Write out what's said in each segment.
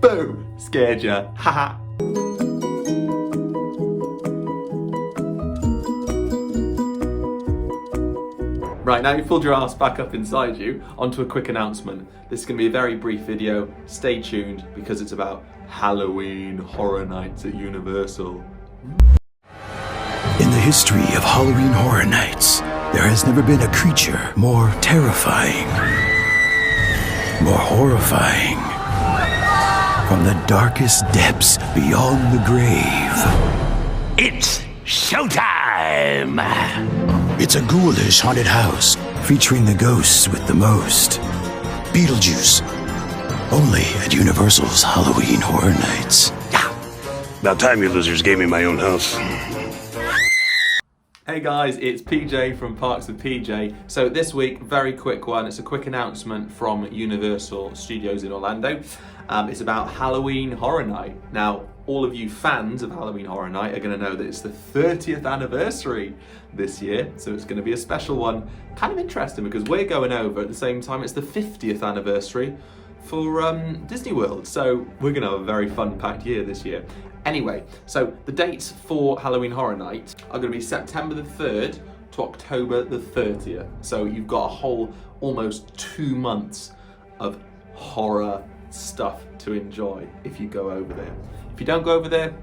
Boom! Scared ya. Haha. Right, now you've pulled your ass back up inside you, onto a quick announcement. This is going to be a very brief video. Stay tuned because it's about Halloween Horror Nights at Universal. In the history of Halloween Horror Nights, there has never been a creature more terrifying, more horrifying, from the darkest depths beyond the grave. It's showtime! It's a ghoulish haunted house featuring the ghosts with the most. Beetlejuice. Only at Universal's Halloween Horror Nights. About time you losers gave me my own house. Hey guys, it's PJ from Parks with PJ. So this week, very quick one. It's a quick announcement from Universal Studios in Orlando. It's about Halloween Horror Night. Now, all of you fans of Halloween Horror Night are going to know that it's the 30th anniversary this year, so it's going to be a special one. Kind of interesting because we're going over at the same time. It's the 50th anniversary for Disney World, so we're going to have a very fun-packed year this year. Anyway, so the dates for Halloween Horror Night are going to be September the 3rd to October the 30th. So you've got a whole almost 2 months of horror stuff to enjoy if you go over there. If you don't go over there,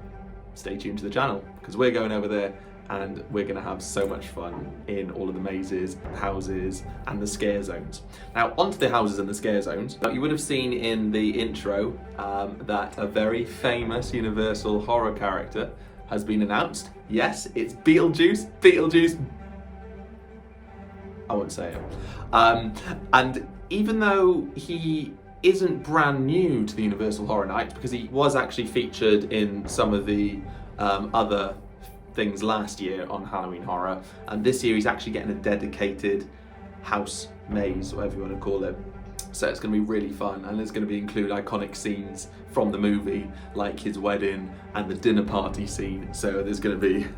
stay tuned to the channel because we're going over there and we're going to have so much fun in all of the mazes, houses and the scare zones. Now onto the houses and the scare zones. Now you would have seen in the intro that a very famous Universal horror character has been announced. Yes, it's Beetlejuice. Beetlejuice. I won't say it. And even though he isn't brand new to the Universal Horror Nights because he was actually featured in some of the other things last year on Halloween Horror, and this year he's actually getting a dedicated house maze, whatever you want to call it. So it's going to be really fun, and there's going to include iconic scenes from the movie like his wedding and the dinner party scene. So there's going to be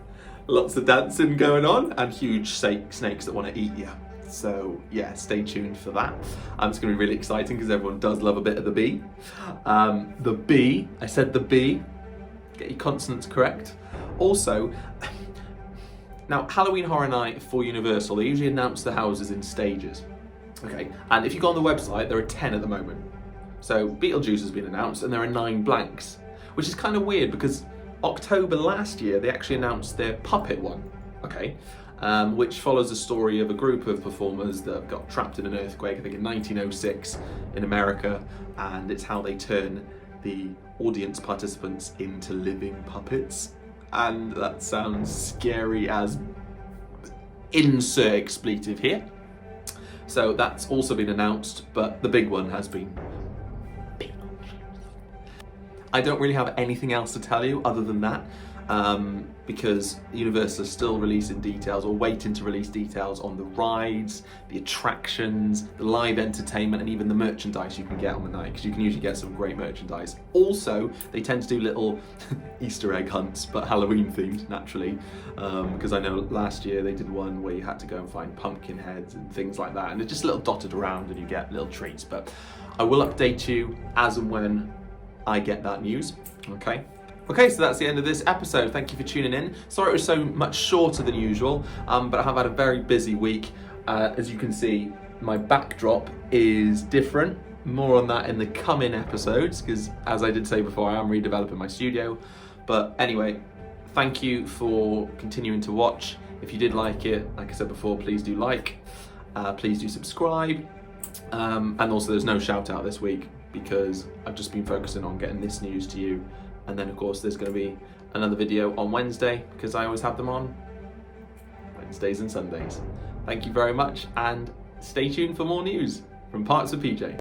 lots of dancing going on and huge snakes that want to eat you. So yeah, stay tuned for that. It's going to be really exciting because everyone does love a bit of the bee. The bee, I said the bee, get your consonants correct. Also, now Halloween Horror Night for Universal, they usually announce the houses in stages. Okay, and if you go on the website, there are 10 at the moment. So Beetlejuice has been announced and there are 9 blanks, which is kind of weird because October last year, they actually announced their puppet one, okay? Which follows the story of a group of performers that got trapped in an earthquake, I think in 1906 in America, and it's how they turn the audience participants into living puppets. And that sounds scary as insert expletive here. So that's also been announced, but the big one has been I don't really have anything else to tell you other than that. Because Universal is still releasing details or waiting to release details on the rides, the attractions, the live entertainment and even the merchandise you can get on the night, because you can usually get some great merchandise. Also, they tend to do little Easter egg hunts, but Halloween themed naturally, because I know last year they did one where you had to go and find pumpkin heads and things like that, and they're just little dotted around and you get little treats. But I will update you as and when I get that news, okay? Okay, so that's the end of this episode. Thank you for tuning in. Sorry it was so much shorter than usual, but I have had a very busy week. As you can see, my backdrop is different. More on that in the coming episodes, because as I did say before, I am redeveloping my studio. But anyway, thank you for continuing to watch. If you did like it, like I said before, please do like, please do subscribe. And also there's no shout out this week because I've just been focusing on getting this news to you. And then of course there's going to be another video on Wednesday because I always have them on Wednesdays and Sundays. Thank you very much and stay tuned for more news from Parks with PJ.